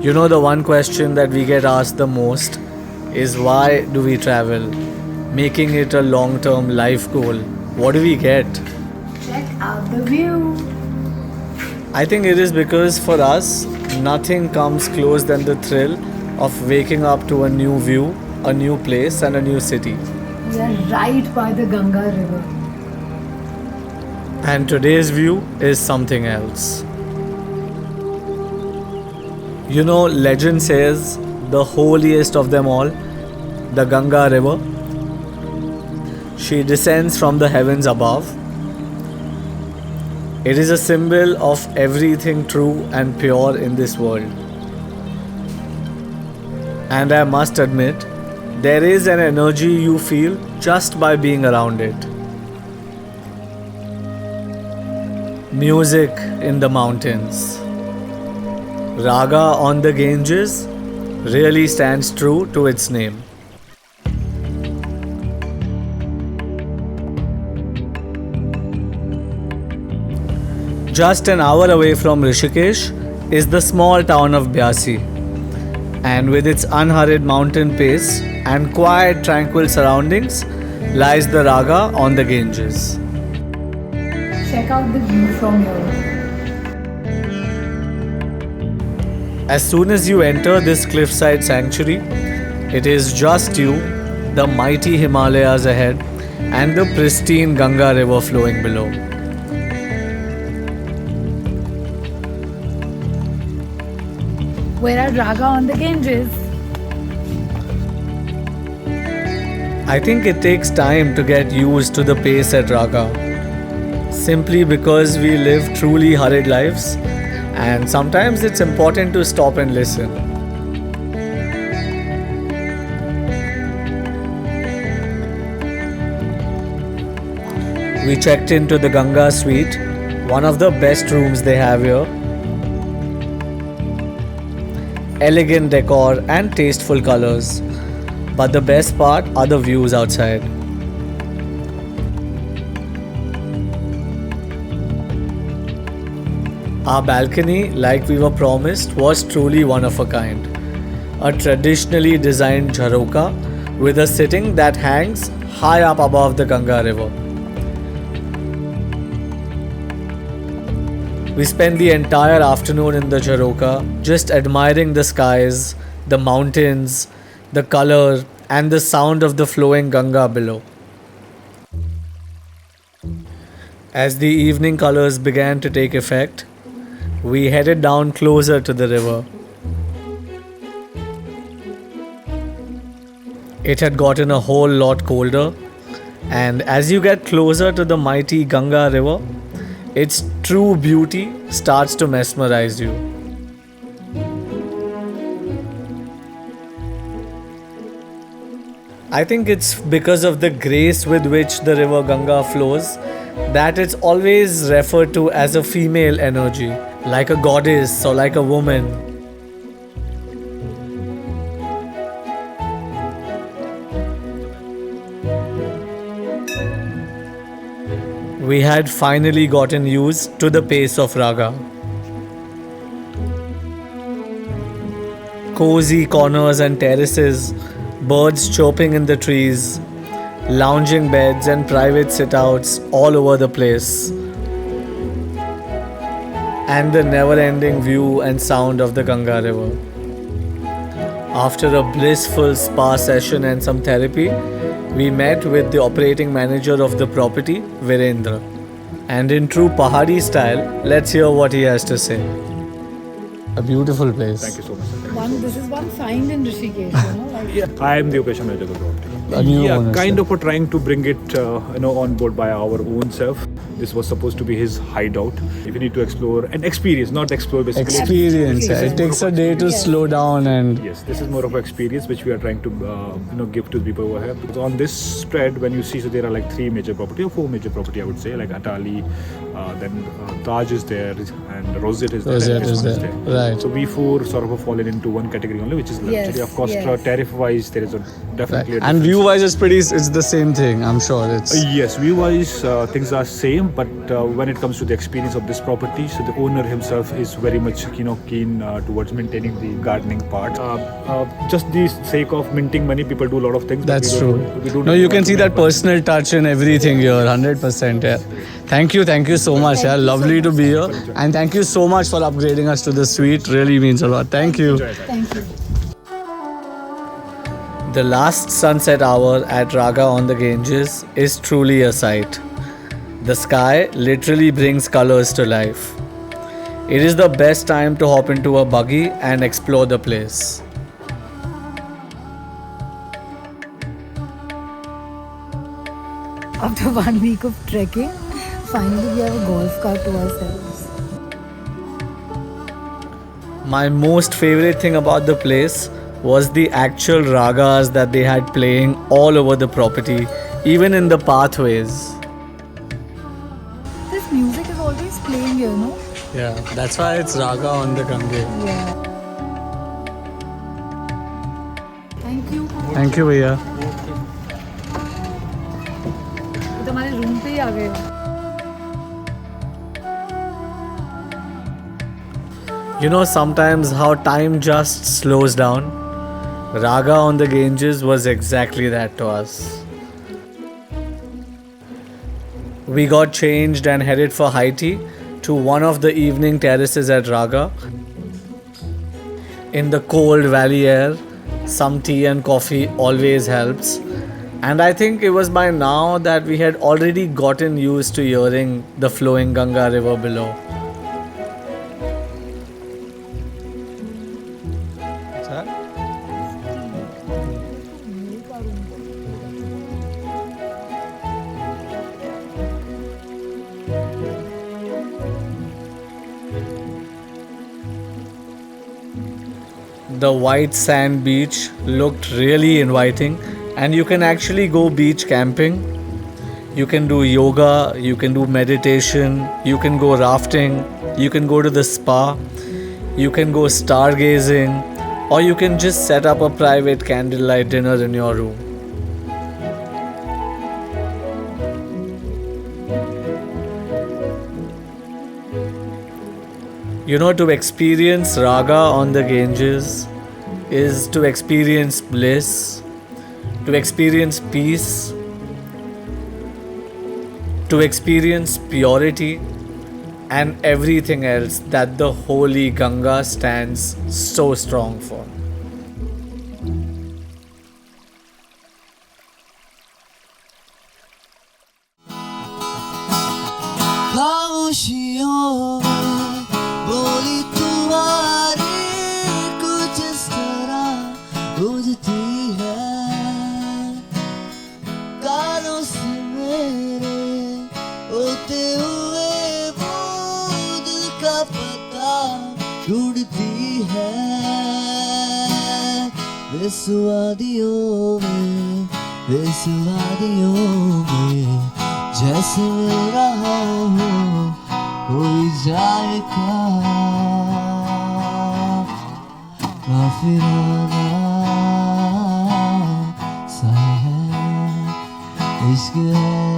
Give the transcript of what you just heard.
You know, the one question that we get asked the most is why do we travel? Making it a long term life goal. What do we get? Check out the view. I think it is because for us, nothing comes close than the thrill of waking up to a new view, a new place, and a new city. We are right by the Ganga river. And today's view is something else. You know, legend says the holiest of them all, the Ganga river, she descends from the heavens above. It is a symbol of everything true and pure in this world. And I must admit, there is an energy you feel just by being around it. Music in the mountains. Raga on the Ganges really stands true to its name. Just an hour away from Rishikesh is the small town of Byasi, and with its unhurried mountain pace and quiet, tranquil surroundings lies the Raga on the Ganges. Check out the view from here. As soon as you enter this cliffside sanctuary, it is just you, the mighty Himalayas ahead, and the pristine Ganga river flowing below. We're at Raga on the Ganges. I think it takes time to get used to the pace at Raga, simply because we live truly hurried lives, and sometimes it's important to stop and listen. We checked into the Ganga Suite, one of the best rooms they have here. Elegant decor and tasteful colors. But the best part are the views outside. Our balcony, like we were promised, was truly one of a kind. A traditionally designed jharoka with a sitting that hangs high up above the Ganga river. We spent the entire afternoon in the jharoka just admiring the skies, the mountains, the color, and the sound of the flowing Ganga below. As the evening colors began to take effect, we headed down closer to the river. It had gotten a whole lot colder, and as you get closer to the mighty Ganga river, its true beauty starts to mesmerize you. I think it's because of the grace with which the river Ganga flows that it's always referred to as a female energy, like a goddess or like a woman. We had finally gotten used to the pace of Raga. Cozy corners and terraces, birds chirping in the trees, lounging beds and private sit-outs all over the place. And the never-ending view and sound of the Ganga river. After a blissful spa session and some therapy, we met with the operating manager of the property, Virendra. And in true Pahadi style, let's hear what he has to say. A beautiful place. Thank you so much. This is one find in Rishikesh, Yeah, I am the operation manager of the property. A new owner, kind sir. of trying to bring it, on board by our own self. This was supposed to be his hideout. If you need to explore and experience, not explore basically. Experience. It takes a day to slow down and Yes, this is more of an experience which we are trying to give to the people over here. Because on this spread, when you see, so there are like 3 major property or 4 major property, I would say, like Atali, then Taj is there, and Rosette is there. Rosette and this is one there. Right. So we 4 sort of fallen into one category only, which is luxury. Yes, Of course, yes. tariff-wise, there is definitely a and difference. view wise it's the same thing, I'm sure. It's Yes, view-wise, things are same, but when it comes to the experience of this property, so the owner himself is very much keen towards maintaining the gardening part. Just the sake of minting money, people do a lot of things. but That's we true. don't- we don't No, you want can to see make that money. personal touch in everything here, 100%. Yeah. Thank you so much. Yeah, lovely to be here, and thank you so much for upgrading us to the suite. Really means a lot. Thank you. Enjoy that. Thank you. The last sunset hour at Raga on the Ganges is truly a sight. The sky literally brings colors to life. It is the best time to hop into a buggy and explore the place. After 1 week of trekking, finally we have a golf cart to ourselves. My most favorite thing about the place was the actual ragas that they had playing all over the property, even in the pathways. This music is always playing here, no? Yeah, that's why it's Raga on the Gange. Yeah. Thank you. Thank you, भैया. ये तो हमारे room पे ही आ गए. You know sometimes how time just slows down? Raga on the Ganges was exactly that to us. We got changed and headed for high tea to one of the evening terraces at Raga. In the cold valley air, some tea and coffee always helps. And I think it was by now that we had already gotten used to hearing the flowing Ganga river below. The white sand beach looked really inviting, and you can actually go beach camping. You can do yoga, you can do meditation, you can go rafting, you can go to the spa, you can go stargazing, or you can just set up a private candlelight dinner in your room. You know, to experience Raga on the Ganges is to experience bliss, to experience peace, to experience purity, and everything else that the holy Ganga stands so strong for. खामोशियों में बोली तुम्हारी कुछ इस तरह गूंजती है कानों से मेरे होते हुए वो दिल का पता ढूंढती है बेसुवादियों में जैसे मिल रहा हो कोई जाएगा काफिराना सा है इश्क है